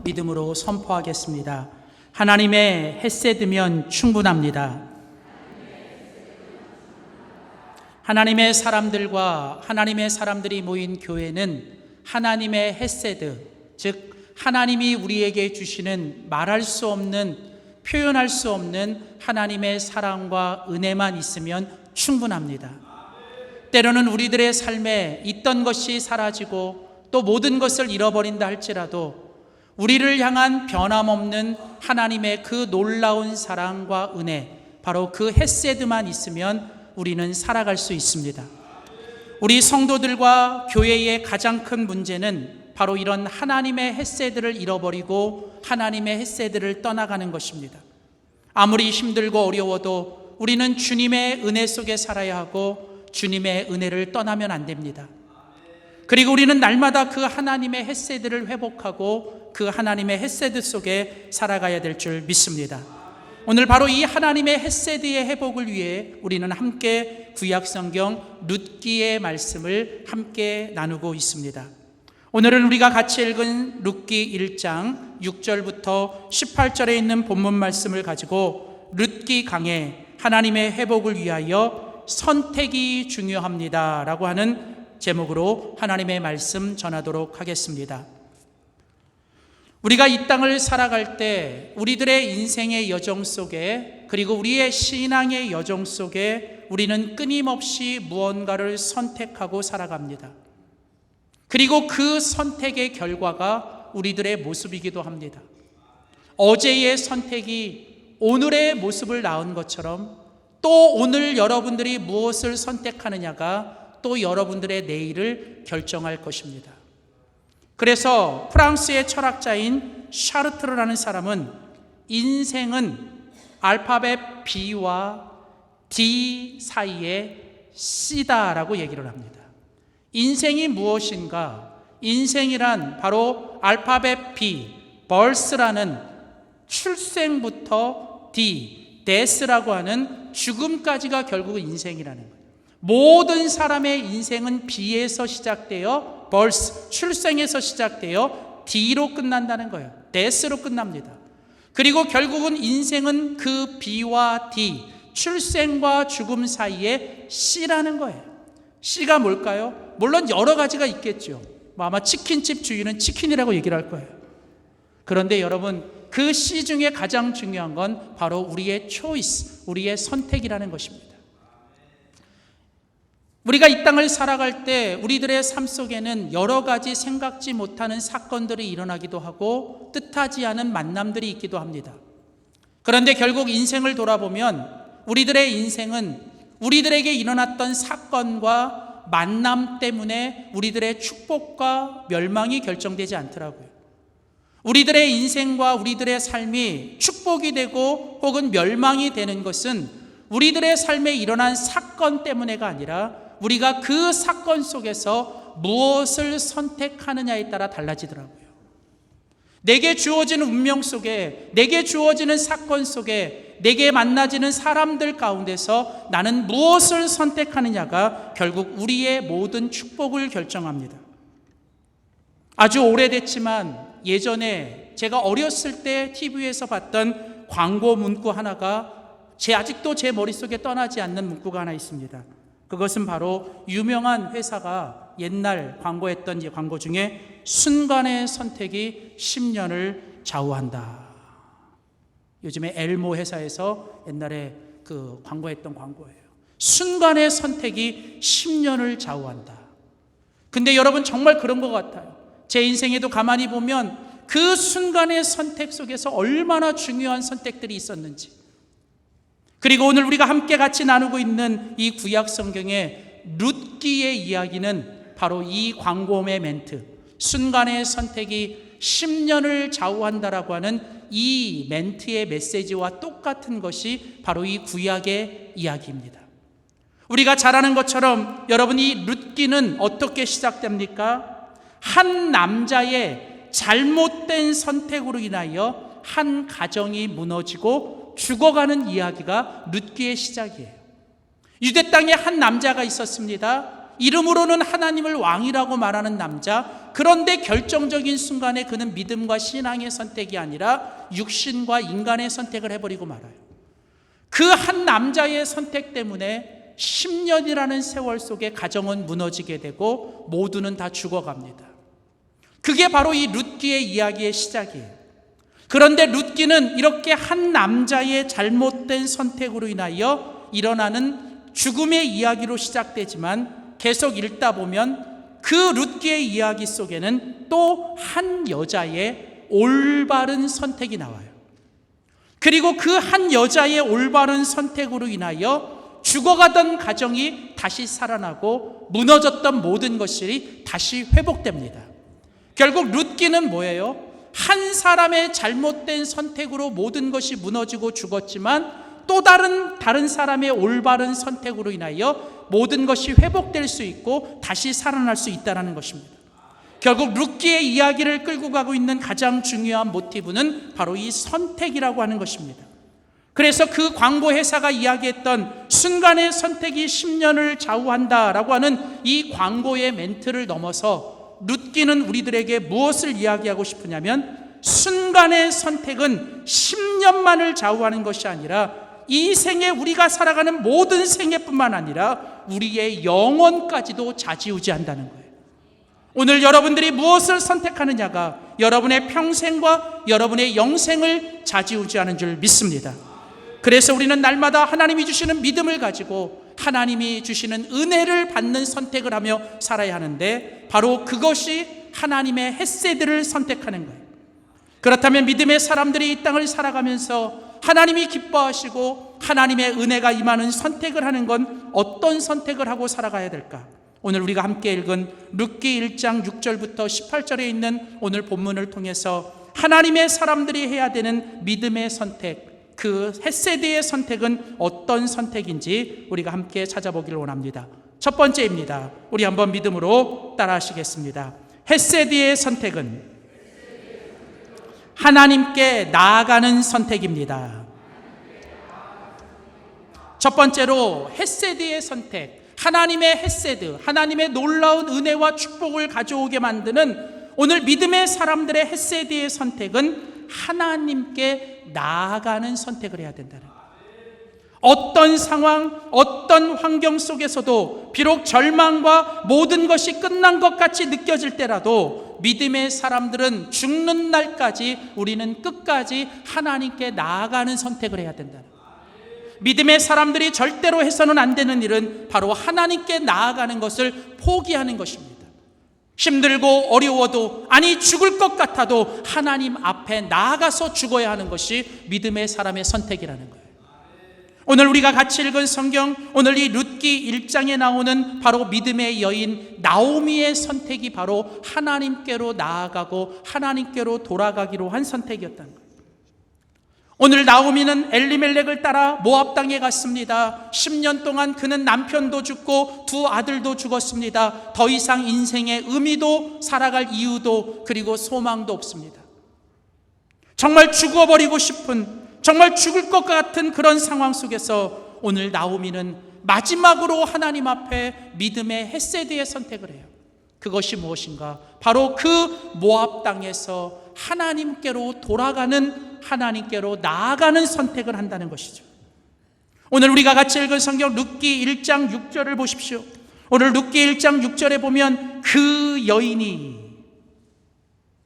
믿음으로 선포하겠습니다. 하나님의 헤세드면 충분합니다. 하나님의 사람들과 하나님의 사람들이 모인 교회는 하나님의 헤세드, 즉 하나님이 우리에게 주시는 말할 수 없는, 표현할 수 없는 하나님의 사랑과 은혜만 있으면 충분합니다. 때로는 우리들의 삶에 있던 것이 사라지고 또 모든 것을 잃어버린다 할지라도 우리를 향한 변함없는 하나님의 그 놀라운 사랑과 은혜, 바로 그 헤세드만 있으면 우리는 살아갈 수 있습니다. 우리 성도들과 교회의 가장 큰 문제는 바로 이런 하나님의 헤세드를 잃어버리고 하나님의 헤세드를 떠나가는 것입니다. 아무리 힘들고 어려워도 우리는 주님의 은혜 속에 살아야 하고 주님의 은혜를 떠나면 안 됩니다. 그리고 우리는 날마다 그 하나님의 헤세드를 회복하고 그 하나님의 헤세드 속에 살아가야 될 줄 믿습니다. 오늘 바로 이 하나님의 헤세드의 회복을 위해 우리는 함께 구약성경 룻기의 말씀을 함께 나누고 있습니다. 오늘은 우리가 같이 읽은 룻기 1장 6절부터 18절에 있는 본문 말씀을 가지고 룻기 강의 하나님의 회복을 위하여 선택이 중요합니다 라고 하는 제목으로 하나님의 말씀 전하도록 하겠습니다. 우리가 이 땅을 살아갈 때 우리들의 인생의 여정 속에, 그리고 우리의 신앙의 여정 속에 우리는 끊임없이 무언가를 선택하고 살아갑니다. 그리고 그 선택의 결과가 우리들의 모습이기도 합니다. 어제의 선택이 오늘의 모습을 낳은 것처럼 또 오늘 여러분들이 무엇을 선택하느냐가 또 여러분들의 내일을 결정할 것입니다. 그래서 프랑스의 철학자인 샤르트르라는 사람은 인생은 알파벳 B와 D 사이에 C다라고 얘기를 합니다. 인생이 무엇인가? 인생이란 바로 알파벳 B, birth라는 출생부터 D, death라고 하는 죽음까지가 결국은 인생이라는 거예요. 모든 사람의 인생은 B에서 시작되어 birth, 출생에서 시작되어 D로 끝난다는 거예요. death로 끝납니다. 그리고 결국은 인생은 그 B와 D, 출생과 죽음 사이에 C라는 거예요. C가 뭘까요? 물론 여러 가지가 있겠죠. 아마 치킨집 주인은 치킨이라고 얘기를 할 거예요. 그런데 여러분, 그 C 중에 가장 중요한 건 바로 우리의 choice, 우리의 선택이라는 것입니다. 우리가 이 땅을 살아갈 때 우리들의 삶 속에는 여러 가지 생각지 못하는 사건들이 일어나기도 하고 뜻하지 않은 만남들이 있기도 합니다. 그런데 결국 인생을 돌아보면 우리들의 인생은 우리들에게 일어났던 사건과 만남 때문에 우리들의 축복과 멸망이 결정되지 않더라고요. 우리들의 인생과 우리들의 삶이 축복이 되고 혹은 멸망이 되는 것은 우리들의 삶에 일어난 사건 때문에가 아니라 우리가 그 사건 속에서 무엇을 선택하느냐에 따라 달라지더라고요. 내게 주어지는 운명 속에, 내게 주어지는 사건 속에, 내게 만나지는 사람들 가운데서 나는 무엇을 선택하느냐가 결국 우리의 모든 축복을 결정합니다. 아주 오래됐지만 예전에 제가 어렸을 때 TV에서 봤던 광고 문구 하나가 아직도 제 머릿속에 떠나지 않는 문구가 하나 있습니다. 그것은 바로 유명한 회사가 옛날 광고했던 광고 중에 순간의 선택이 10년을 좌우한다. 요즘에 엘모 회사에서 옛날에 그 광고했던 광고예요. 순간의 선택이 10년을 좌우한다. 근데 여러분 정말 그런 것 같아요. 제 인생에도 가만히 보면 그 순간의 선택 속에서 얼마나 중요한 선택들이 있었는지, 그리고 오늘 우리가 함께 같이 나누고 있는 이 구약 성경의 룻기의 이야기는 바로 이 광고음의 멘트, 순간의 선택이 10년을 좌우한다라고 하는 이 멘트의 메시지와 똑같은 것이 바로 이 구약의 이야기입니다. 우리가 잘 아는 것처럼 여러분, 이 룻기는 어떻게 시작됩니까? 한 남자의 잘못된 선택으로 인하여 한 가정이 무너지고 죽어가는 이야기가 룻기의 시작이에요. 유대 땅에 한 남자가 있었습니다. 이름으로는 하나님을 왕이라고 말하는 남자 그런데 결정적인 순간에 그는 믿음과 신앙의 선택이 아니라 육신과 인간의 선택을 해버리고 말아요. 그 한 남자의 선택 때문에 10년이라는 세월 속에 가정은 무너지게 되고 모두는 다 죽어갑니다. 그게 바로 이 룻기의 이야기의 시작이에요. 그런데 룻기는 이렇게 한 남자의 잘못된 선택으로 인하여 일어나는 죽음의 이야기로 시작되지만 계속 읽다 보면 그 룻기의 이야기 속에는 또 한 여자의 올바른 선택이 나와요. 그리고 그 한 여자의 올바른 선택으로 인하여 죽어가던 가정이 다시 살아나고 무너졌던 모든 것이 다시 회복됩니다. 결국 룻기는 뭐예요? 한 사람의 잘못된 선택으로 모든 것이 무너지고 죽었지만 또 다른 사람의 올바른 선택으로 인하여 모든 것이 회복될 수 있고 다시 살아날 수 있다는 것입니다. 결국 룻기의 이야기를 끌고 가고 있는 가장 중요한 모티브는 바로 이 선택이라고 하는 것입니다. 그래서 그 광고 회사가 이야기했던 순간의 선택이 10년을 좌우한다라고 하는 이 광고의 멘트를 넘어서 룻기는 우리들에게 무엇을 이야기하고 싶으냐면 순간의 선택은 10년만을 좌우하는 것이 아니라 이 생에 우리가 살아가는 모든 생애뿐만 아니라 우리의 영혼까지도 좌지우지한다는 거예요. 오늘 여러분들이 무엇을 선택하느냐가 여러분의 평생과 여러분의 영생을 좌지우지하는 줄 믿습니다. 그래서 우리는 날마다 하나님이 주시는 믿음을 가지고 하나님이 주시는 은혜를 받는 선택을 하며 살아야 하는데 바로 그것이 하나님의 헤세드를 선택하는 거예요. 그렇다면 믿음의 사람들이 이 땅을 살아가면서 하나님이 기뻐하시고 하나님의 은혜가 임하는 선택을 하는 건 어떤 선택을 하고 살아가야 될까? 오늘 우리가 함께 읽은 룻기 1장 6절부터 18절에 있는 오늘 본문을 통해서 하나님의 사람들이 해야 되는 믿음의 선택, 그 헤세드의 선택은 어떤 선택인지 우리가 함께 찾아보기를 원합니다. 첫 번째입니다. 우리 한번 믿음으로 따라 하시겠습니다. 헤세드의 선택은 하나님께 나아가는 선택입니다. 첫 번째로 헤세드의 선택, 하나님의 헤세드, 하나님의 놀라운 은혜와 축복을 가져오게 만드는 오늘 믿음의 사람들의 헤세드의 선택은 하나님께 나아가는 선택을 해야 된다는 거예요. 어떤 상황, 어떤 환경 속에서도 비록 절망과 모든 것이 끝난 것 같이 느껴질 때라도 믿음의 사람들은 죽는 날까지 우리는 끝까지 하나님께 나아가는 선택을 해야 된다는 거예요. 믿음의 사람들이 절대로 해서는 안 되는 일은 바로 하나님께 나아가는 것을 포기하는 것입니다. 힘들고 어려워도, 아니 죽을 것 같아도 하나님 앞에 나아가서 죽어야 하는 것이 믿음의 사람의 선택이라는 거예요. 오늘 우리가 같이 읽은 성경, 오늘 이 룻기 1장에 나오는 바로 믿음의 여인 나오미의 선택이 바로 하나님께로 나아가고 하나님께로 돌아가기로 한 선택이었다는 거예요. 오늘 나오미는 엘리멜렉을 따라 모압 땅에 갔습니다. 10년 동안 그는 남편도 죽고 두 아들도 죽었습니다. 더 이상 인생의 의미도 살아갈 이유도 그리고 소망도 없습니다. 정말 죽어버리고 싶은, 정말 죽을 것 같은 그런 상황 속에서 오늘 나오미는 마지막으로 하나님 앞에 믿음의 헤세드의 선택을 해요. 그것이 무엇인가? 바로 그 모압 땅에서 하나님께로 돌아가는, 하나님께로 나아가는 선택을 한다는 것이죠. 오늘 우리가 같이 읽은 성경 룻기 1장 6절을 보십시오. 오늘 룻기 1장 6절에 보면 그 여인이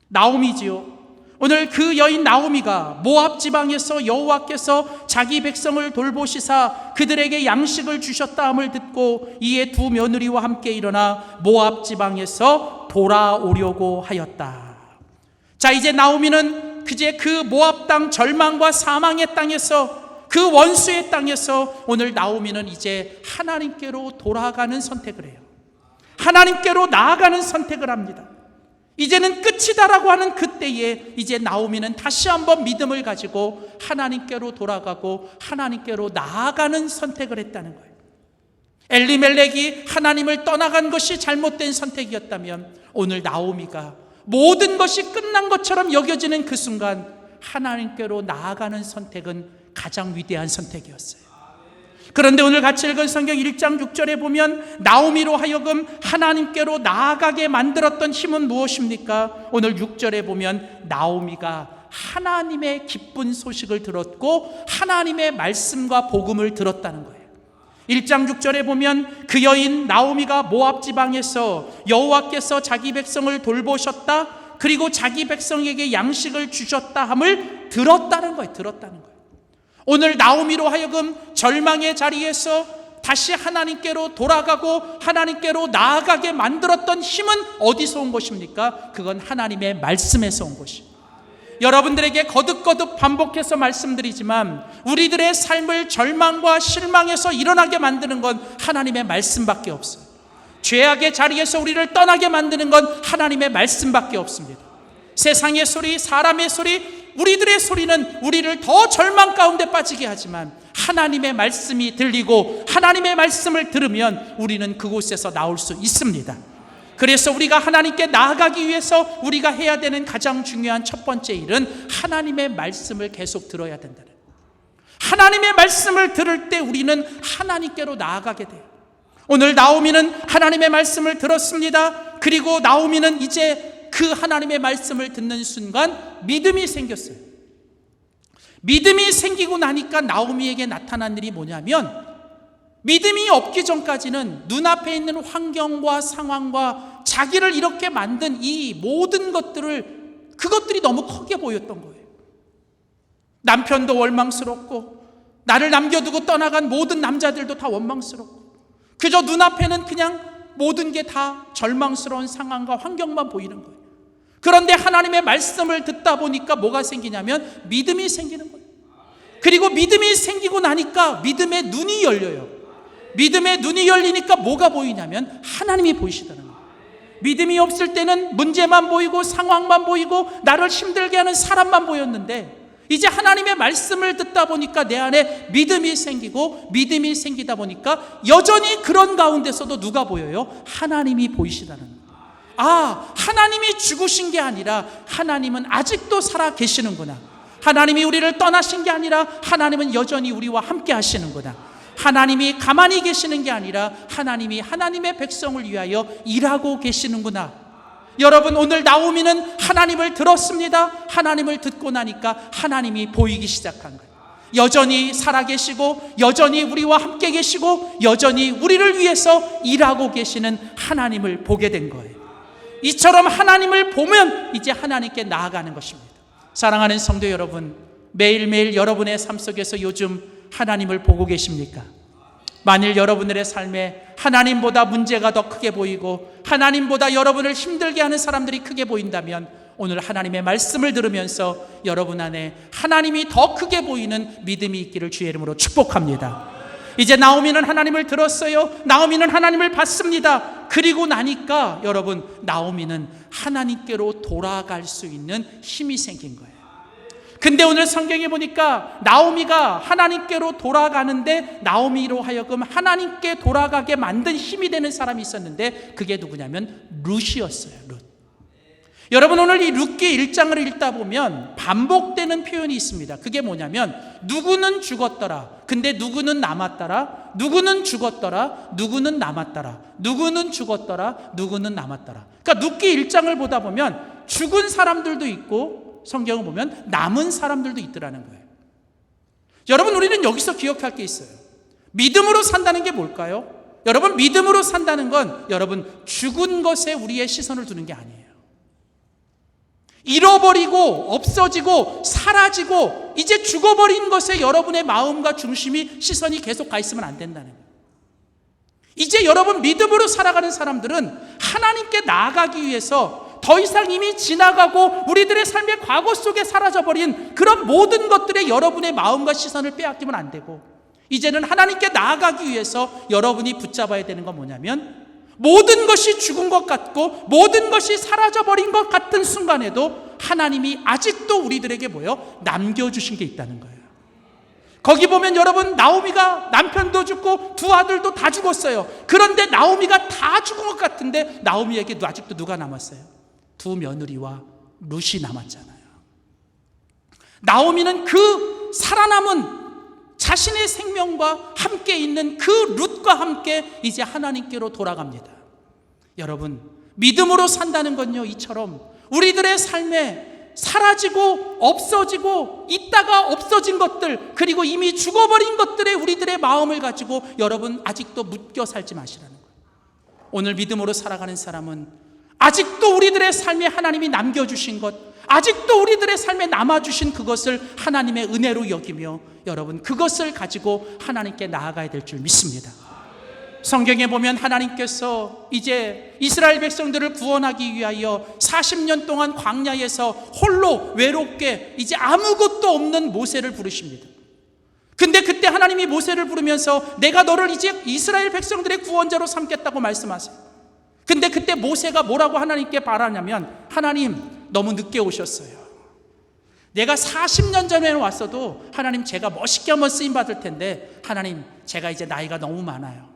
나오미지요. 오늘 그 여인 나오미가 모압 지방에서 여호와께서 자기 백성을 돌보시사 그들에게 양식을 주셨다 함을 듣고 이에 두 며느리와 함께 일어나 모압 지방에서 돌아오려고 하였다. 자, 이제 나오미는 그제 그 모압 땅 절망과 사망의 땅에서, 그 원수의 땅에서 오늘 나오미는 이제 하나님께로 돌아가는 선택을 해요. 하나님께로 나아가는 선택을 합니다. 이제는 끝이다라고 하는 그때에 이제 나오미는 다시 한번 믿음을 가지고 하나님께로 돌아가고 하나님께로 나아가는 선택을 했다는 거예요. 엘리멜렉이 하나님을 떠나간 것이 잘못된 선택이었다면 오늘 나오미가 모든 것이 끝난 것처럼 여겨지는 그 순간 하나님께로 나아가는 선택은 가장 위대한 선택이었어요. 그런데 오늘 같이 읽은 성경 1장 6절에 보면 나오미로 하여금 하나님께로 나아가게 만들었던 힘은 무엇입니까? 오늘 6절에 보면 나오미가 하나님의 기쁜 소식을 들었고 하나님의 말씀과 복음을 들었다는 거예요. 1장 6절에 보면 그 여인 나오미가 모압 지방에서 여호와께서 자기 백성을 돌보셨다, 그리고 자기 백성에게 양식을 주셨다 함을 들었다는 거예요. 들었다는 거예요. 오늘 나오미로 하여금 절망의 자리에서 다시 하나님께로 돌아가고 하나님께로 나아가게 만들었던 힘은 어디서 온 것입니까? 그건 하나님의 말씀에서 온 것입니다. 여러분들에게 거듭거듭 반복해서 말씀드리지만 우리들의 삶을 절망과 실망에서 일어나게 만드는 건 하나님의 말씀밖에 없어요. 죄악의 자리에서 우리를 떠나게 만드는 건 하나님의 말씀밖에 없습니다. 세상의 소리, 사람의 소리, 우리들의 소리는 우리를 더 절망 가운데 빠지게 하지만 하나님의 말씀이 들리고 하나님의 말씀을 들으면 우리는 그곳에서 나올 수 있습니다. 그래서 우리가 하나님께 나아가기 위해서 우리가 해야 되는 가장 중요한 첫 번째 일은 하나님의 말씀을 계속 들어야 된다는 거예요. 하나님의 말씀을 들을 때 우리는 하나님께로 나아가게 돼요. 오늘 나오미는 하나님의 말씀을 들었습니다. 그리고 나오미는 이제 그 하나님의 말씀을 듣는 순간 믿음이 생겼어요. 믿음이 생기고 나니까 나오미에게 나타난 일이 뭐냐면, 믿음이 없기 전까지는 눈앞에 있는 환경과 상황과 자기를 이렇게 만든 이 모든 그것들이 너무 크게 보였던 거예요. 남편도 원망스럽고 나를 남겨두고 떠나간 모든 남자들도 다 원망스럽고 그저 눈앞에는 그냥 모든 게 다 절망스러운 상황과 환경만 보이는 거예요. 그런데 하나님의 말씀을 듣다 보니까 뭐가 생기냐면 믿음이 생기는 거예요. 그리고 믿음이 생기고 나니까 믿음의 눈이 열려요. 믿음의 눈이 열리니까 뭐가 보이냐면 하나님이 보이시다는 거예요. 믿음이 없을 때는 문제만 보이고 상황만 보이고 나를 힘들게 하는 사람만 보였는데 이제 하나님의 말씀을 듣다 보니까 내 안에 믿음이 생기고 믿음이 생기다 보니까 여전히 그런 가운데서도 누가 보여요? 하나님이 보이시다는 거예요. 아, 하나님이 죽으신 게 아니라 하나님은 아직도 살아 계시는구나. 하나님이 우리를 떠나신 게 아니라 하나님은 여전히 우리와 함께 하시는구나. 하나님이 가만히 계시는 게 아니라 하나님이 하나님의 백성을 위하여 일하고 계시는구나. 여러분, 오늘 나오미는 하나님을 들었습니다. 하나님을 듣고 나니까 하나님이 보이기 시작한 거예요. 여전히 살아계시고 여전히 우리와 함께 계시고 여전히 우리를 위해서 일하고 계시는 하나님을 보게 된 거예요. 이처럼 하나님을 보면 이제 하나님께 나아가는 것입니다. 사랑하는 성도 여러분, 매일매일 여러분의 삶 속에서 요즘 하나님을 보고 계십니까? 만일 여러분들의 삶에 하나님보다 문제가 더 크게 보이고 하나님보다 여러분을 힘들게 하는 사람들이 크게 보인다면 오늘 하나님의 말씀을 들으면서 여러분 안에 하나님이 더 크게 보이는 믿음이 있기를 주의 이름으로 축복합니다. 이제 나오미는 하나님을 들었어요. 나오미는 하나님을 봤습니다. 그리고 나니까 여러분, 나오미는 하나님께로 돌아갈 수 있는 힘이 생긴 거예요. 근데 오늘 성경에 보니까 나오미가 하나님께로 돌아가는데 나오미로 하여금 하나님께 돌아가게 만든 힘이 되는 사람이 있었는데 그게 누구냐면 룻이었어요. 룻. 여러분, 오늘 이 룻기 1장을 읽다 보면 반복되는 표현이 있습니다. 그게 뭐냐면 누구는 죽었더라, 근데 누구는 남았더라, 누구는 죽었더라, 누구는 남았더라, 누구는 죽었더라, 누구는 남았더라. 그러니까 룻기 1장을 보다 보면 죽은 사람들도 있고 성경을 보면 남은 사람들도 있더라는 거예요. 여러분, 우리는 여기서 기억할 게 있어요. 믿음으로 산다는 게 뭘까요? 여러분, 믿음으로 산다는 건 여러분 죽은 것에 우리의 시선을 두는 게 아니에요. 잃어버리고 없어지고 사라지고 이제 죽어버린 것에 여러분의 마음과 중심이 시선이 계속 가 있으면 안 된다는 거예요. 이제 여러분 믿음으로 살아가는 사람들은 하나님께 나아가기 위해서 더 이상 이미 지나가고 우리들의 삶의 과거 속에 사라져버린 그런 모든 것들에 여러분의 마음과 시선을 빼앗기면 안 되고 이제는 하나님께 나아가기 위해서 여러분이 붙잡아야 되는 건 뭐냐면 모든 것이 죽은 것 같고 모든 것이 사라져버린 것 같은 순간에도 하나님이 아직도 우리들에게 남겨주신 게 있다는 거예요. 거기 보면 여러분 나오미가 남편도 죽고 두 아들도 다 죽었어요. 그런데 나오미가 다 죽은 것 같은데 나오미에게 아직도 누가 남았어요? 두 며느리와 룻이 남았잖아요. 나오미는 그 살아남은 자신의 생명과 함께 있는 그 룻과 함께 이제 하나님께로 돌아갑니다. 여러분, 믿음으로 산다는 건요, 이처럼 우리들의 삶에 사라지고 없어지고 있다가 없어진 것들, 그리고 이미 죽어버린 것들에 우리들의 마음을 가지고 여러분 아직도 묶여 살지 마시라는 거예요. 오늘 믿음으로 살아가는 사람은 아직도 우리들의 삶에 하나님이 남겨주신 것, 아직도 우리들의 삶에 남아주신 그것을 하나님의 은혜로 여기며 여러분 그것을 가지고 하나님께 나아가야 될 줄 믿습니다. 성경에 보면 하나님께서 이제 이스라엘 백성들을 구원하기 위하여 40년 동안 광야에서 홀로 외롭게 이제 아무것도 없는 모세를 부르십니다. 근데 그때 하나님이 모세를 부르면서 내가 너를 이제 이스라엘 백성들의 구원자로 삼겠다고 말씀하세요. 근데 그때 모세가 뭐라고 하나님께 바라냐면, 하나님 너무 늦게 오셨어요. 내가 40년 전에 왔어도 하나님 제가 멋있게 한번 쓰임받을 텐데 하나님 제가 이제 나이가 너무 많아요.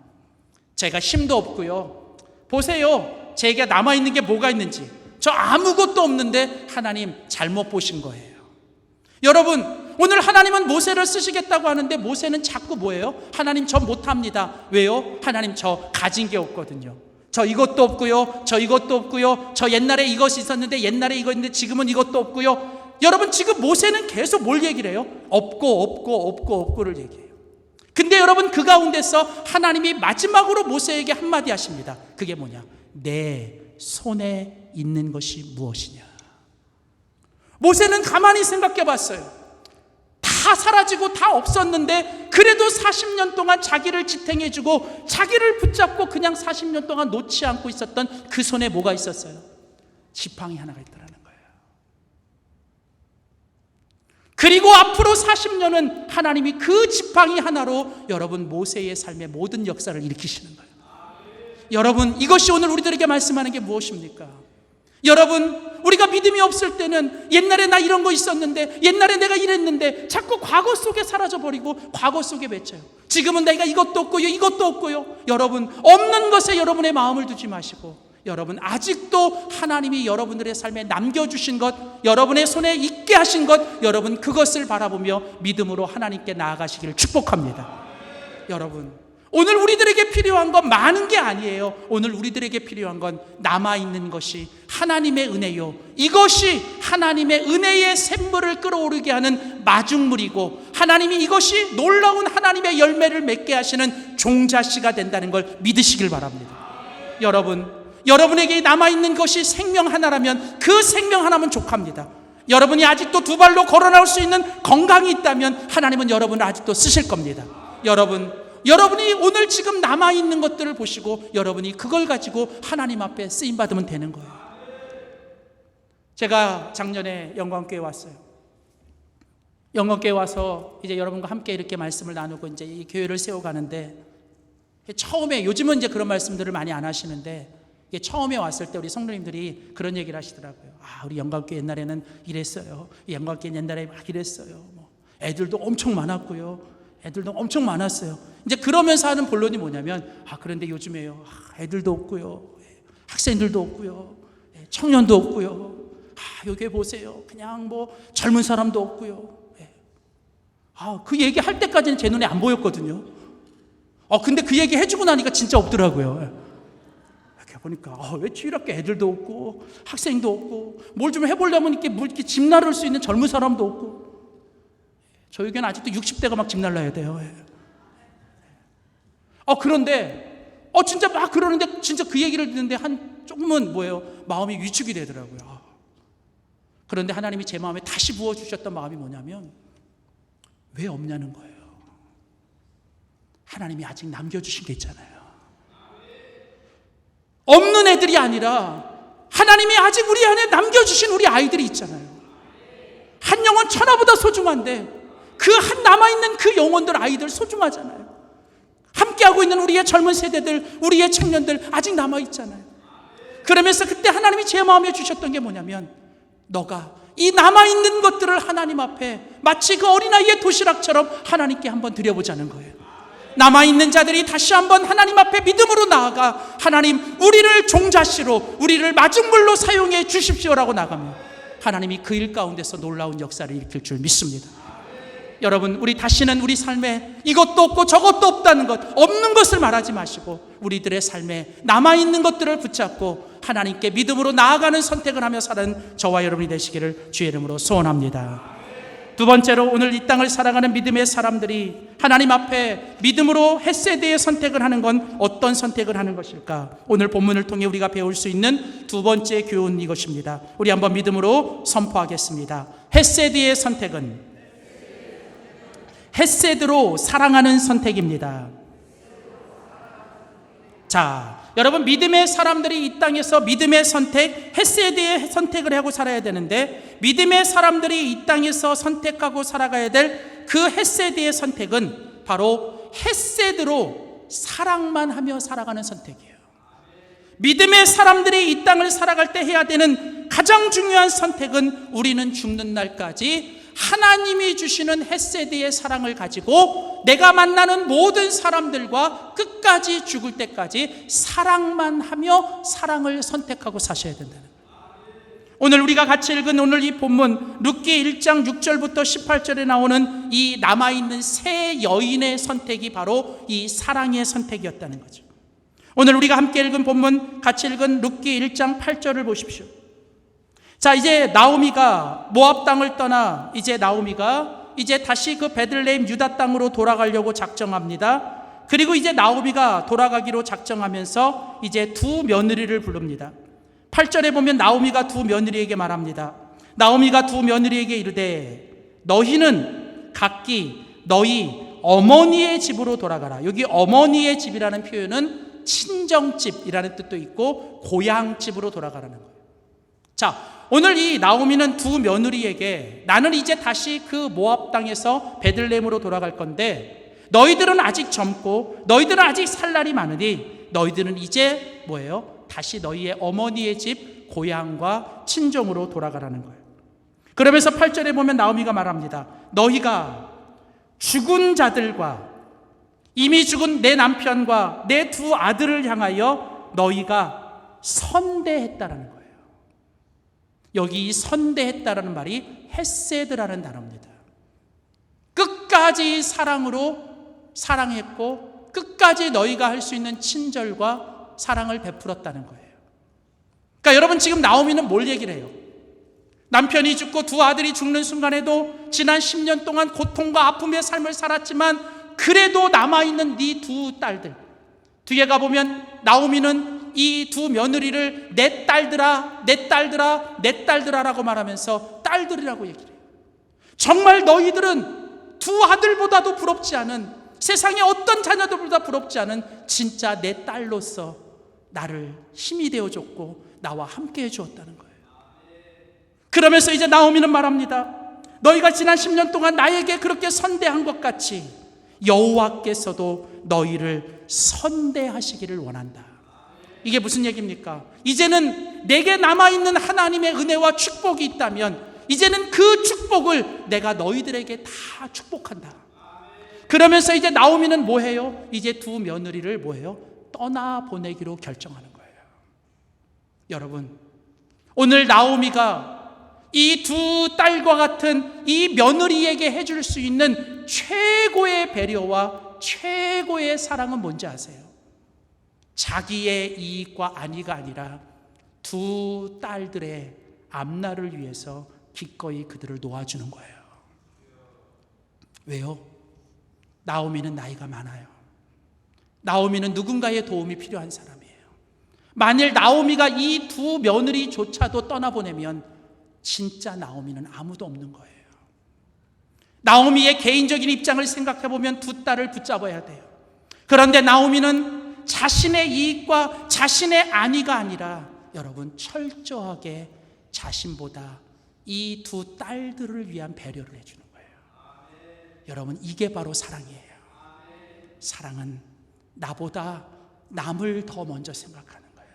제가 힘도 없고요. 보세요, 제게 남아있는 게 뭐가 있는지. 저 아무것도 없는데 하나님 잘못 보신 거예요. 여러분, 오늘 하나님은 모세를 쓰시겠다고 하는데 모세는 자꾸 뭐예요? 하나님 저 못합니다. 왜요? 하나님 저 가진 게 없거든요. 저 이것도 없고요, 저 이것도 없고요, 저 옛날에 이것이 있었는데 옛날에 이거 있는데 지금은 이것도 없고요. 여러분, 지금 모세는 계속 뭘 얘기를 해요? 없고를 얘기해요. 근데 여러분, 그 가운데서 하나님이 마지막으로 모세에게 한마디 하십니다. 그게 뭐냐? 내 손에 있는 것이 무엇이냐? 모세는 가만히 생각해 봤어요. 다 사라지고 다 없었는데 그래도 40년 동안 자기를 지탱해주고 자기를 붙잡고 그냥 40년 동안 놓지 않고 있었던 그 손에 뭐가 있었어요? 지팡이 하나가 있더라는 거예요. 그리고 앞으로 40년은 하나님이 그 지팡이 하나로 여러분 모세의 삶의 모든 역사를 일으키시는 거예요. 여러분, 이것이 오늘 우리들에게 말씀하는 게 무엇입니까? 여러분, 우리가 믿음이 없을 때는 옛날에 나 이런 거 있었는데, 옛날에 내가 이랬는데 자꾸 과거 속에 사라져버리고 과거 속에 맺혀요. 지금은 내가 이것도 없고요, 이것도 없고요. 여러분, 없는 것에 여러분의 마음을 두지 마시고 여러분 아직도 하나님이 여러분들의 삶에 남겨주신 것, 여러분의 손에 있게 하신 것, 여러분 그것을 바라보며 믿음으로 하나님께 나아가시기를 축복합니다. 여러분, 오늘 우리들에게 필요한 건 많은 게 아니에요. 오늘 우리들에게 필요한 건 남아있는 것이 하나님의 은혜요, 이것이 하나님의 은혜의 샘물을 끌어오르게 하는 마중물이고 하나님이 이것이 놀라운 하나님의 열매를 맺게 하시는 종자씨가 된다는 걸 믿으시길 바랍니다. 여러분에게 남아있는 것이 생명 하나라면 그 생명 하나면 족합니다. 여러분이 아직도 두 발로 걸어 나올 수 있는 건강이 있다면 하나님은 여러분을 아직도 쓰실 겁니다. 여러분이 오늘 지금 남아있는 것들을 보시고 여러분이 그걸 가지고 하나님 앞에 쓰임받으면 되는 거예요. 제가 작년에 영광교회 왔어요. 영광교회 와서 이제 여러분과 함께 이렇게 말씀을 나누고 이제 이 교회를 세워가는데, 처음에, 요즘은 이제 그런 말씀들을 많이 안 하시는데 처음에 왔을 때 우리 성도님들이 그런 얘기를 하시더라고요. 우리 영광교회 옛날에는 이랬어요. 영광교회 옛날에 막 이랬어요. 애들도 엄청 많았고요. 애들도 엄청 많았어요. 이제 그러면서 하는 본론이 뭐냐면, 그런데 요즘에요, 애들도 없고요, 학생들도 없고요, 청년도 없고요, 여기 보세요, 그냥 젊은 사람도 없고요. 그 얘기 할 때까지는 제 눈에 안 보였거든요. 근데 그 얘기 해주고 나니까 진짜 없더라고요. 이렇게 보니까 왜 주일학교 애들도 없고 학생도 없고 뭘 좀 해보려면 이렇게 집 나를 수 있는 젊은 사람도 없고, 저희 교회는 아직도 60대가 막 집 날라야 돼요. 그런데 진짜 막 그러는데 진짜 그 얘기를 듣는데 조금은 마음이 위축이 되더라고요. 그런데 하나님이 제 마음에 다시 부어주셨던 마음이 뭐냐면, 왜 없냐는 거예요. 하나님이 아직 남겨주신 게 있잖아요. 없는 애들이 아니라 하나님이 아직 우리 안에 남겨주신 우리 아이들이 있잖아요. 한 영혼 천하보다 소중한데 그 한 남아있는 그 영혼들, 아이들 소중하잖아요. 함께하고 있는 우리의 젊은 세대들, 우리의 청년들 아직 남아있잖아요. 그러면서 그때 하나님이 제 마음에 주셨던 게 뭐냐면, 너가 이 남아있는 것들을 하나님 앞에 마치 그 어린아이의 도시락처럼 하나님께 한번 드려보자는 거예요. 남아있는 자들이 다시 한번 하나님 앞에 믿음으로 나아가, 하나님 우리를 종자씨로, 우리를 마중물로 사용해 주십시오라고 나가면 하나님이 그 일 가운데서 놀라운 역사를 일으킬 줄 믿습니다. 여러분, 우리 다시는 우리 삶에 이것도 없고 저것도 없다는 것, 없는 것을 말하지 마시고 우리들의 삶에 남아있는 것들을 붙잡고 하나님께 믿음으로 나아가는 선택을 하며 사는 저와 여러분이 되시기를 주의 이름으로 소원합니다. 두 번째로, 오늘 이 땅을 살아가는 믿음의 사람들이 하나님 앞에 믿음으로 헤세드의 선택을 하는 건 어떤 선택을 하는 것일까? 오늘 본문을 통해 우리가 배울 수 있는 두 번째 교훈 이것입니다. 우리 한번 믿음으로 선포하겠습니다. 헤세드의 선택은 헤세드로 사랑하는 선택입니다. 자, 여러분, 믿음의 사람들이 이 땅에서 믿음의 선택, 헤세드의 선택을 하고 살아야 되는데, 믿음의 사람들이 이 땅에서 선택하고 살아가야 될 그 헤세드의 선택은 바로 헤세드로 사랑만 하며 살아가는 선택이에요. 믿음의 사람들이 이 땅을 살아갈 때 해야 되는 가장 중요한 선택은 우리는 죽는 날까지 하나님이 주시는 헤세드의 사랑을 가지고 내가 만나는 모든 사람들과 끝까지 죽을 때까지 사랑만 하며 사랑을 선택하고 사셔야 된다는 거예요. 오늘 우리가 같이 읽은 오늘 이 본문 룻기 1장 6절부터 18절에 나오는 이 남아있는 세 여인의 선택이 바로 이 사랑의 선택이었다는 거죠. 오늘 우리가 함께 읽은 본문, 같이 읽은 룻기 1장 8절을 보십시오. 자, 이제 나오미가 모압 땅을 떠나 이제 나오미가 이제 다시 그 베들레헴 유다 땅으로 돌아가려고 작정합니다. 그리고 이제 나오미가 돌아가기로 작정하면서 이제 두 며느리를 부릅니다. 8절에 보면 나오미가 두 며느리에게 말합니다. 나오미가 두 며느리에게 이르되 너희는 각기 너희 어머니의 집으로 돌아가라. 여기 어머니의 집이라는 표현은 친정집이라는 뜻도 있고 고향집으로 돌아가라는 거예요. 자, 오늘 이 나오미는 두 며느리에게 나는 이제 다시 그 모압 땅에서 베들레헴으로 돌아갈 건데 너희들은 아직 젊고 너희들은 아직 살 날이 많으니 너희들은 이제 뭐예요? 다시 너희의 어머니의 집 고향과 친정으로 돌아가라는 거예요. 그러면서 8절에 보면 나오미가 말합니다. 너희가 죽은 자들과 이미 죽은 내 남편과 내 두 아들을 향하여 너희가 선대했다라는 거예요. 여기 이 선대했다라는 말이 헤세드라는 단어입니다. 끝까지 사랑으로 사랑했고 끝까지 너희가 할 수 있는 친절과 사랑을 베풀었다는 거예요. 그러니까 여러분, 지금 나오미는 뭘 얘기를 해요? 남편이 죽고 두 아들이 죽는 순간에도 지난 10년 동안 고통과 아픔의 삶을 살았지만 그래도 남아있는 네 두 딸들, 뒤에 가보면 나오미는 이 두 며느리를 내 딸들아, 내 딸들아, 내 딸들아라고 말하면서 딸들이라고 얘기를 해요. 정말 너희들은 두 아들보다도 부럽지 않은, 세상의 어떤 자녀들보다 부럽지 않은 진짜 내 딸로서 나를 힘이 되어줬고 나와 함께 해주었다는 거예요. 그러면서 이제 나오미는 말합니다. 너희가 지난 10년 동안 나에게 그렇게 선대한 것 같이 여호와께서도 너희를 선대하시기를 원한다. 이게 무슨 얘기입니까? 이제는 내게 남아있는 하나님의 은혜와 축복이 있다면 이제는 그 축복을 내가 너희들에게 다 축복한다. 그러면서 이제 나오미는 뭐해요? 이제 두 며느리를 뭐해요? 떠나보내기로 결정하는 거예요. 여러분, 오늘 나오미가 이 두 딸과 같은 이 며느리에게 해줄 수 있는 최고의 배려와 최고의 사랑은 뭔지 아세요? 자기의 이익과 안위가 아니라 두 딸들의 앞날을 위해서 기꺼이 그들을 놓아주는 거예요. 왜요? 나오미는 나이가 많아요. 나오미는 누군가의 도움이 필요한 사람이에요. 만일 나오미가 이 두 며느리조차도 떠나보내면 진짜 나오미는 아무도 없는 거예요. 나오미의 개인적인 입장을 생각해보면 두 딸을 붙잡아야 돼요. 그런데 나오미는 자신의 이익과 자신의 안위가 아니라 여러분 철저하게 자신보다 이 두 딸들을 위한 배려를 해주는 거예요. 여러분, 이게 바로 사랑이에요. 사랑은 나보다 남을 더 먼저 생각하는 거예요.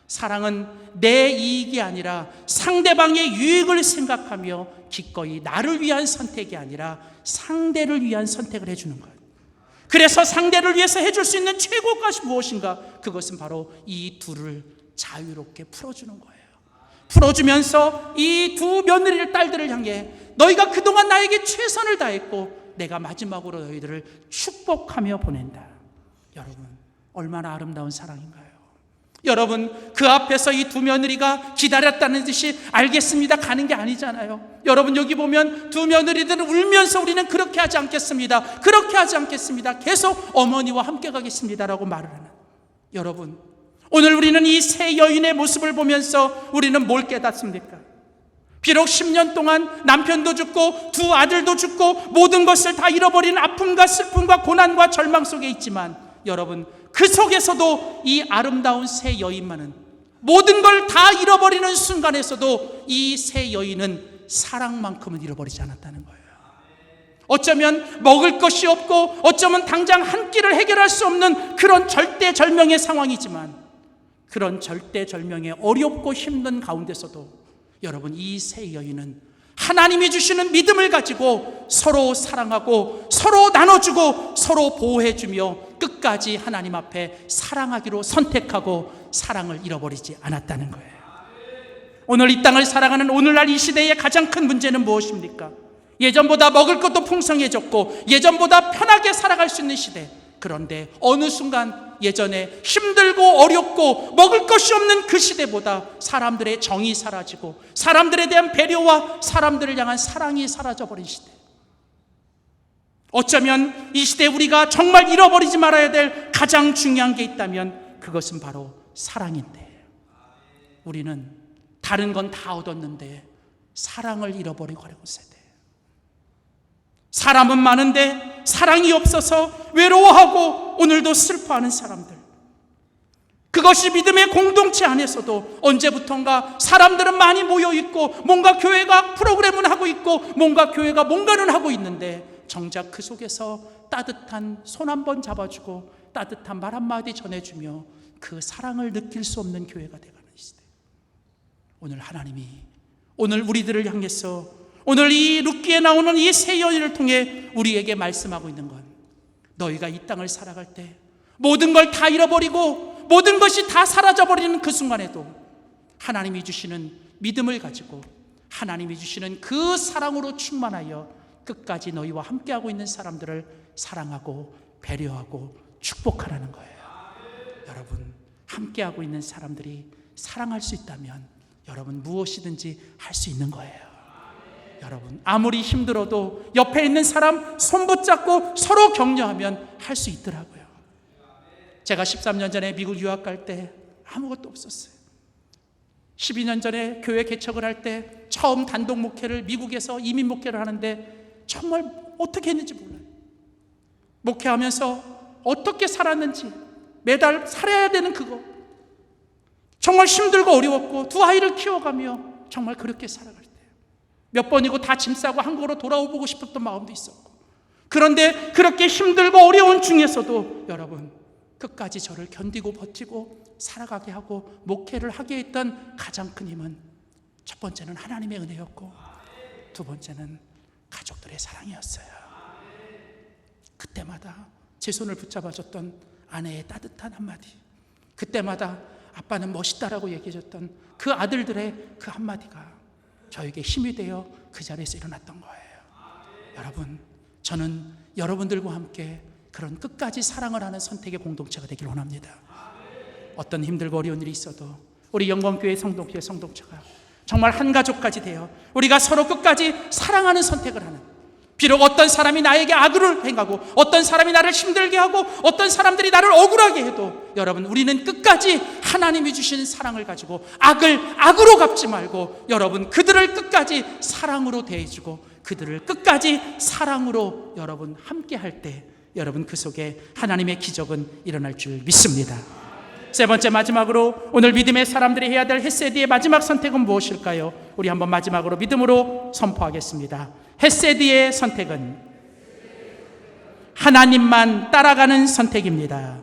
사랑은 내 이익이 아니라 상대방의 유익을 생각하며 기꺼이 나를 위한 선택이 아니라 상대를 위한 선택을 해주는 거예요. 그래서 상대를 위해서 해줄 수 있는 최고의 것이 무엇인가? 그것은 바로 이 둘을 자유롭게 풀어주는 거예요. 풀어주면서 이 두 며느리를 딸들을 향해 너희가 그동안 나에게 최선을 다했고 내가 마지막으로 너희들을 축복하며 보낸다. 여러분, 얼마나 아름다운 사랑인가요? 여러분, 그 앞에서 이 두 며느리가 기다렸다는 듯이 알겠습니다 가는 게 아니잖아요. 여러분, 여기 보면 두 며느리들은 울면서 우리는 그렇게 하지 않겠습니다, 그렇게 하지 않겠습니다, 계속 어머니와 함께 가겠습니다라고 말을 하는. 여러분, 오늘 우리는 이 세 여인의 모습을 보면서 우리는 뭘 깨닫습니까? 비록 10년 동안 남편도 죽고 두 아들도 죽고 모든 것을 다 잃어버린 아픔과 슬픔과 고난과 절망 속에 있지만, 여러분, 그 속에서도 이 아름다운 세 여인만은, 모든 걸 다 잃어버리는 순간에서도 이 세 여인은 사랑만큼은 잃어버리지 않았다는 거예요. 어쩌면 먹을 것이 없고 어쩌면 당장 한 끼를 해결할 수 없는 그런 절대절명의 상황이지만, 그런 절대절명의 어렵고 힘든 가운데서도 여러분, 이 세 여인은 하나님이 주시는 믿음을 가지고 서로 사랑하고 서로 나눠주고 서로 보호해주며 끝까지 하나님 앞에 사랑하기로 선택하고 사랑을 잃어버리지 않았다는 거예요. 오늘 이 땅을 살아가는 오늘날 이 시대의 가장 큰 문제는 무엇입니까? 예전보다 먹을 것도 풍성해졌고 예전보다 편하게 살아갈 수 있는 시대. 그런데 어느 순간 예전에 힘들고 어렵고 먹을 것이 없는 그 시대보다 사람들의 정이 사라지고 사람들에 대한 배려와 사람들을 향한 사랑이 사라져버린 시대. 어쩌면 이 시대에 우리가 정말 잃어버리지 말아야 될 가장 중요한 게 있다면 그것은 바로 사랑인데, 우리는 다른 건 다 얻었는데 사랑을 잃어버리고 가려고 세대. 사람은 많은데 사랑이 없어서 외로워하고 오늘도 슬퍼하는 사람들. 그것이 믿음의 공동체 안에서도 언제부턴가 사람들은 많이 모여있고 뭔가 교회가 프로그램은 하고 있고 뭔가 교회가 뭔가는 하고 있는데 정작 그 속에서 따뜻한 손 한 번 잡아주고 따뜻한 말 한마디 전해주며 그 사랑을 느낄 수 없는 교회가 되어가는 시대. 오늘 하나님이 오늘 우리들을 향해서 오늘 이 룻기에 나오는 이 세 여인을 통해 우리에게 말씀하고 있는 건, 너희가 이 땅을 살아갈 때 모든 걸 다 잃어버리고 모든 것이 다 사라져버리는 그 순간에도 하나님이 주시는 믿음을 가지고 하나님이 주시는 그 사랑으로 충만하여 끝까지 너희와 함께하고 있는 사람들을 사랑하고 배려하고 축복하라는 거예요. 여러분, 함께하고 있는 사람들이 사랑할 수 있다면 여러분 무엇이든지 할 수 있는 거예요. 여러분, 아무리 힘들어도 옆에 있는 사람 손 붙잡고 서로 격려하면 할 수 있더라고요. 제가 13년 전에 미국 유학 갈 때 아무것도 없었어요. 12년 전에 교회 개척을 할 때 처음 단독 목회를 미국에서 이민 목회를 하는데 정말 어떻게 했는지 몰라요. 목회하면서 어떻게 살았는지, 매달 살아야 되는 그거 정말 힘들고 어려웠고 두 아이를 키워가며 정말 그렇게 살아갈 때 몇 번이고 다 짐 싸고 한국으로 돌아오고 싶었던 마음도 있었고, 그런데 그렇게 힘들고 어려운 중에서도 여러분 끝까지 저를 견디고 버티고 살아가게 하고 목회를 하게 했던 가장 큰 힘은 첫 번째는 하나님의 은혜였고 두 번째는 가족들의 사랑이었어요. 그때마다 제 손을 붙잡아줬던 아내의 따뜻한 한마디, 그때마다 아빠는 멋있다라고 얘기해줬던 그 아들들의 그 한마디가 저에게 힘이 되어 그 자리에서 일어났던 거예요. 여러분, 저는 여러분들과 함께 그런 끝까지 사랑을 하는 선택의 공동체가 되길 원합니다. 어떤 힘들고 어려운 일이 있어도 우리 영광교회 성동체가 정말 한 가족까지 되어 우리가 서로 끝까지 사랑하는 선택을 하는, 비록 어떤 사람이 나에게 악을 행하고 어떤 사람이 나를 힘들게 하고 어떤 사람들이 나를 억울하게 해도 여러분 우리는 끝까지 하나님이 주시는 사랑을 가지고 악을 악으로 갚지 말고 여러분 그들을 끝까지 사랑으로 대해주고 그들을 끝까지 사랑으로 여러분 함께 할 때 여러분 그 속에 하나님의 기적은 일어날 줄 믿습니다. 세 번째, 마지막으로 오늘 믿음의 사람들이 해야 될 헤세드의 마지막 선택은 무엇일까요? 우리 한번 마지막으로 믿음으로 선포하겠습니다. 헤세드의 선택은 하나님만 따라가는 선택입니다.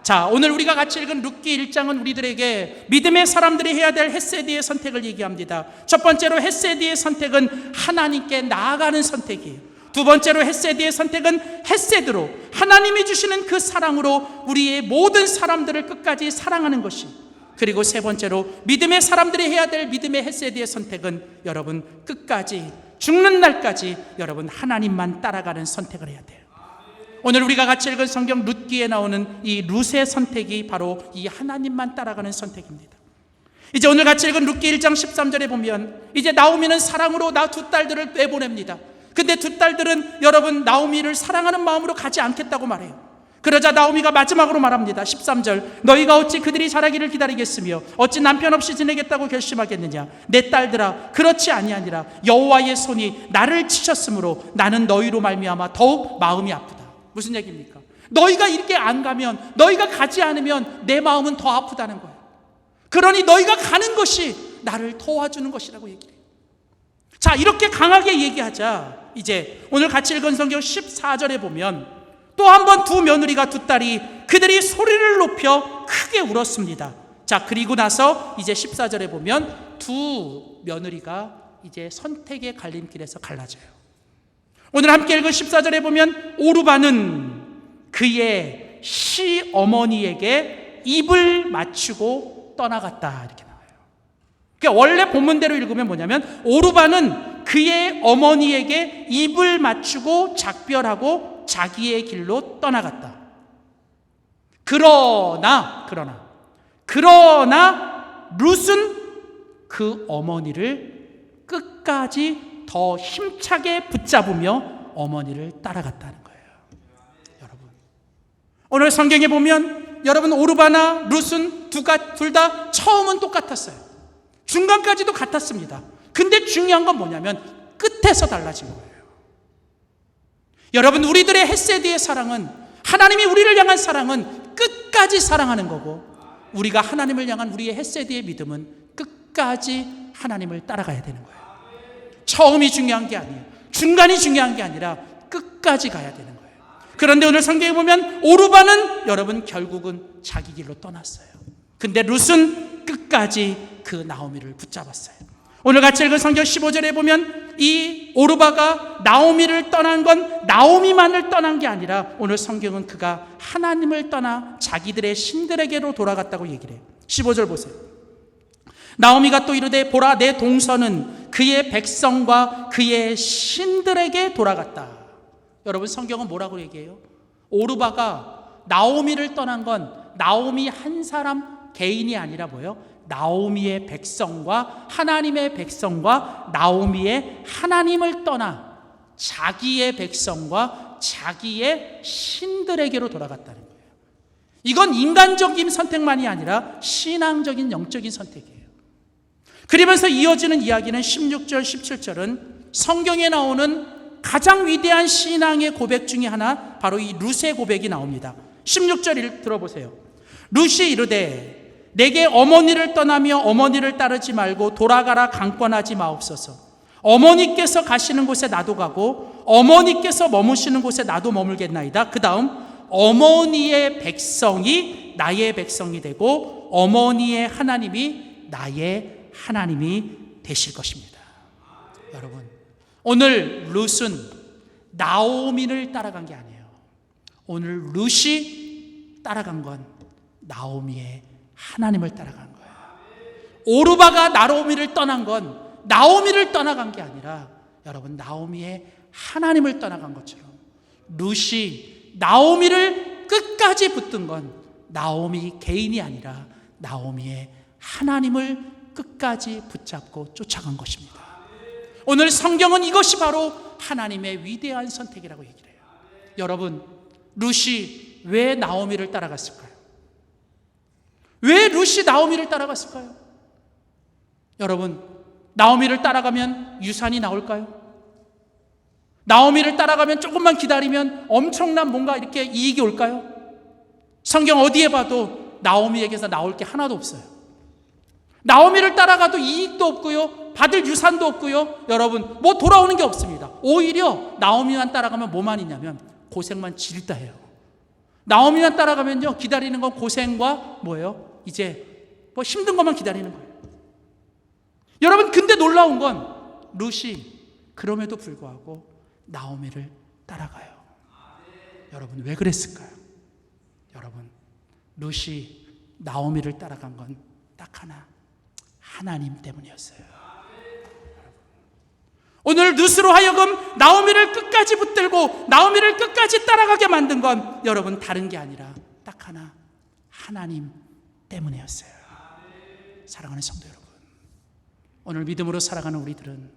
자, 오늘 우리가 같이 읽은 룻기 1장은 우리들에게 믿음의 사람들이 해야 될 헤세드의 선택을 얘기합니다. 첫 번째로 헤세드의 선택은 하나님께 나아가는 선택이에요. 두 번째로 헤세드의 선택은 헤세드로 하나님이 주시는 그 사랑으로 우리의 모든 사람들을 끝까지 사랑하는 것이, 그리고 세 번째로 믿음의 사람들이 해야 될 믿음의 헤세드의 선택은 여러분 끝까지 죽는 날까지 여러분 하나님만 따라가는 선택을 해야 돼요. 오늘 우리가 같이 읽은 성경 룻기에 나오는 이 룻의 선택이 바로 이 하나님만 따라가는 선택입니다. 이제 오늘 같이 읽은 룻기 1장 13절에 보면 이제 나오미는 사랑으로 나 두 딸들을 내보냅니다. 근데 두 딸들은 여러분 나오미를 사랑하는 마음으로 가지 않겠다고 말해요. 그러자 나오미가 마지막으로 말합니다. 13절, 너희가 어찌 그들이 자라기를 기다리겠으며 어찌 남편 없이 지내겠다고 결심하겠느냐. 내 딸들아, 그렇지 아니하니라. 여호와의 손이 나를 치셨으므로 나는 너희로 말미암아 더욱 마음이 아프다. 무슨 얘기입니까? 너희가 이렇게 안 가면, 너희가 가지 않으면 내 마음은 더 아프다는 거예요. 그러니 너희가 가는 것이 나를 도와주는 것이라고 얘기해요. 자, 이렇게 강하게 얘기하자 이제 오늘 같이 읽은 성경 14절에 보면 또 한 번 두 며느리가 두 딸이 그들이 소리를 높여 크게 울었습니다. 자, 그리고 나서 이제 14절에 보면 두 며느리가 이제 선택의 갈림길에서 갈라져요. 오늘 함께 읽은 14절에 보면 오르바는 그의 시어머니에게 입을 맞추고 떠나갔다 이렇게 나와요. 그러니까 원래 본문대로 읽으면 뭐냐면 오르바는 그의 어머니에게 입을 맞추고 작별하고 자기의 길로 떠나갔다. 그러나 룻은 그 어머니를 끝까지 더 힘차게 붙잡으며 어머니를 따라갔다는 거예요. 여러분, 오늘 성경에 보면 여러분 오르바나 룻은 둘 다 처음은 똑같았어요. 중간까지도 같았습니다. 근데 중요한 건 뭐냐면 끝에서 달라진 거예요. 여러분, 우리들의 헤세드의 사랑은, 하나님이 우리를 향한 사랑은 끝까지 사랑하는 거고, 우리가 하나님을 향한 우리의 헤세드의 믿음은 끝까지 하나님을 따라가야 되는 거예요. 처음이 중요한 게 아니에요. 중간이 중요한 게 아니라 끝까지 가야 되는 거예요. 그런데 오늘 성경에 보면 오르바는 여러분 결국은 자기 길로 떠났어요. 근데 룻은 끝까지 그 나오미를 붙잡았어요. 오늘 같이 읽은 성경 15절에 보면 이 오르바가 나오미를 떠난 건 나오미만을 떠난 게 아니라 오늘 성경은 그가 하나님을 떠나 자기들의 신들에게로 돌아갔다고 얘기를 해요. 15절 보세요. 나오미가 또 이르되 보라, 내 동서는 그의 백성과 그의 신들에게 돌아갔다. 여러분, 성경은 뭐라고 얘기해요? 오르바가 나오미를 떠난 건 나오미 한 사람 개인이 아니라 뭐예요? 나오미의 백성과 하나님의 백성과 나오미의 하나님을 떠나 자기의 백성과 자기의 신들에게로 돌아갔다는 거예요. 이건 인간적인 선택만이 아니라 신앙적인 영적인 선택이에요. 그러면서 이어지는 이야기는 16절, 17절은 성경에 나오는 가장 위대한 신앙의 고백 중에 하나, 바로 이 룻의 고백이 나옵니다. 16절 들어보세요. 룻이 이르되 내게 어머니를 떠나며 어머니를 따르지 말고 돌아가라 강권하지 마옵소서. 어머니께서 가시는 곳에 나도 가고 어머니께서 머무시는 곳에 나도 머물겠나이다. 그 다음 어머니의 백성이 나의 백성이 되고 어머니의 하나님이 나의 하나님이 되실 것입니다. 여러분, 오늘 룻은 나오미를 따라간 게 아니에요. 오늘 룻이 따라간 건 나오미의 하나님을 따라간 거예요. 오르바가 나오미를 떠난 건 나오미를 떠나간 게 아니라 여러분 나오미의 하나님을 떠나간 것처럼 룻이 나오미를 끝까지 붙든 건 나오미 개인이 아니라 나오미의 하나님을 끝까지 붙잡고 쫓아간 것입니다. 오늘 성경은 이것이 바로 하나님의 위대한 선택이라고 얘기를 해요. 여러분, 룻이 왜 나오미를 따라갔을까요? 왜 룻이 나오미를 따라갔을까요? 여러분, 나오미를 따라가면 유산이 나올까요? 나오미를 따라가면 조금만 기다리면 엄청난 뭔가 이렇게 이익이 올까요? 성경 어디에 봐도 나오미에게서 나올 게 하나도 없어요. 나오미를 따라가도 이익도 없고요, 받을 유산도 없고요, 여러분 뭐 돌아오는 게 없습니다. 오히려 나오미만 따라가면 뭐만 있냐면 고생만 질다 해요. 나오미만 따라가면요, 기다리는 건 고생과 뭐예요? 이제 뭐 힘든 것만 기다리는 거예요. 여러분, 근데 놀라운 건 룻이 그럼에도 불구하고 나오미를 따라가요. 여러분, 왜 그랬을까요? 여러분, 룻이 나오미를 따라간 건 딱 하나, 하나님 때문이었어요. 오늘 룻으로 하여금 나오미를 끝까지 붙들고 나오미를 끝까지 따라가게 만든 건 여러분 다른 게 아니라 딱 하나, 하나님 때문이었어요. 사랑하는 성도 여러분, 오늘 믿음으로 살아가는 우리들은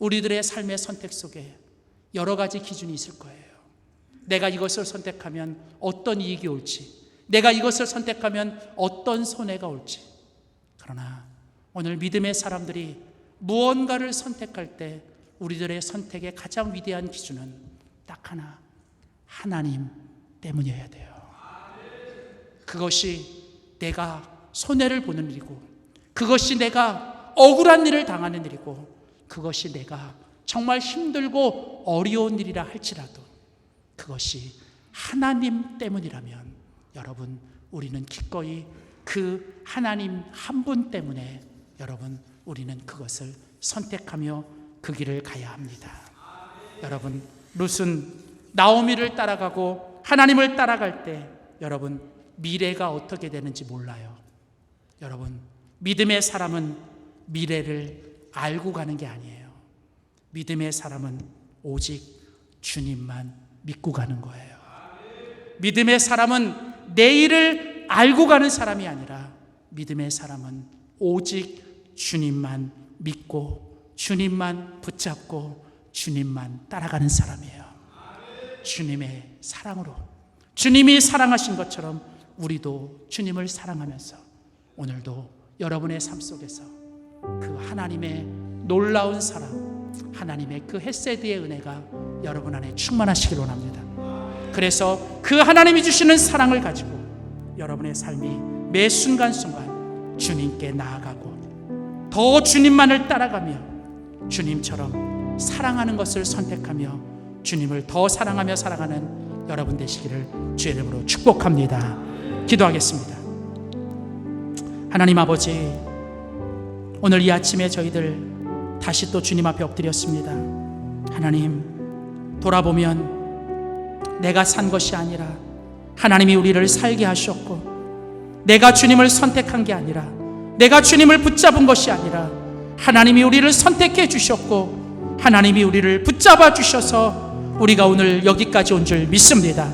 우리들의 삶의 선택 속에 여러 가지 기준이 있을 거예요. 내가 이것을 선택하면 어떤 이익이 올지, 내가 이것을 선택하면 어떤 손해가 올지. 그러나 오늘 믿음의 사람들이 무언가를 선택할 때 우리들의 선택의 가장 위대한 기준은 딱 하나, 하나님 때문이어야 돼요. 그것이 내가 손해를 보는 일이고, 그것이 내가 억울한 일을 당하는 일이고, 그것이 내가 정말 힘들고 어려운 일이라 할지라도 그것이 하나님 때문이라면 여러분, 우리는 기꺼이 그 하나님 한 분 때문에 여러분, 우리는 그것을 선택하며 그 길을 가야 합니다. 여러분, 룻은 나오미를 따라가고 하나님을 따라갈 때 여러분, 미래가 어떻게 되는지 몰라요. 여러분, 믿음의 사람은 미래를 알고 가는 게 아니에요. 믿음의 사람은 오직 주님만 믿고 가는 거예요. 믿음의 사람은 내일을 알고 가는 사람이 아니라 믿음의 사람은 오직 주님만 믿고 주님만 붙잡고 주님만 따라가는 사람이에요. 주님의 사랑으로, 주님이 사랑하신 것처럼 우리도 주님을 사랑하면서 오늘도 여러분의 삶 속에서 그 하나님의 놀라운 사랑, 하나님의 그 헤세드의 은혜가 여러분 안에 충만하시길 원합니다. 그래서 그 하나님이 주시는 사랑을 가지고 여러분의 삶이 매 순간순간 주님께 나아가고 더 주님만을 따라가며 주님처럼 사랑하는 것을 선택하며 주님을 더 사랑하며 살아가는 여러분 되시기를 주의 이름으로 축복합니다. 기도하겠습니다. 하나님 아버지, 오늘 이 아침에 저희들 다시 또 주님 앞에 엎드렸습니다. 하나님, 돌아보면 내가 산 것이 아니라 하나님이 우리를 살게 하셨고, 내가 주님을 선택한 게 아니라, 내가 주님을 붙잡은 것이 아니라 하나님이 우리를 선택해 주셨고 하나님이 우리를 붙잡아 주셔서 우리가 오늘 여기까지 온 줄 믿습니다.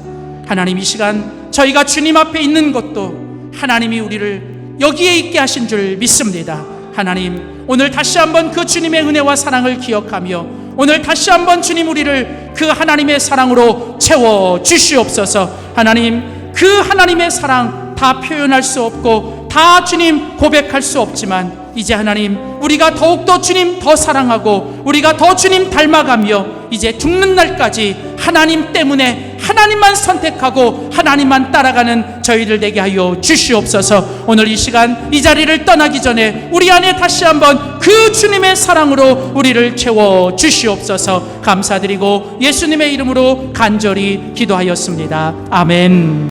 하나님, 이 시간 저희가 주님 앞에 있는 것도 하나님이 우리를 여기에 있게 하신 줄 믿습니다. 하나님, 오늘 다시 한번 그 주님의 은혜와 사랑을 기억하며 오늘 다시 한번 주님 우리를 그 하나님의 사랑으로 채워 주시옵소서. 하나님, 그 하나님의 사랑 다 표현할 수 없고 다 주님 고백할 수 없지만 이제 하나님, 우리가 더욱더 주님 더 사랑하고 우리가 더 주님 닮아가며 이제 죽는 날까지 하나님 때문에 하나님만 선택하고 하나님만 따라가는 저희들 되게 하여 주시옵소서. 오늘 이 시간 이 자리를 떠나기 전에 우리 안에 다시 한번 그 주님의 사랑으로 우리를 채워 주시옵소서. 감사드리고 예수님의 이름으로 간절히 기도하였습니다. 아멘.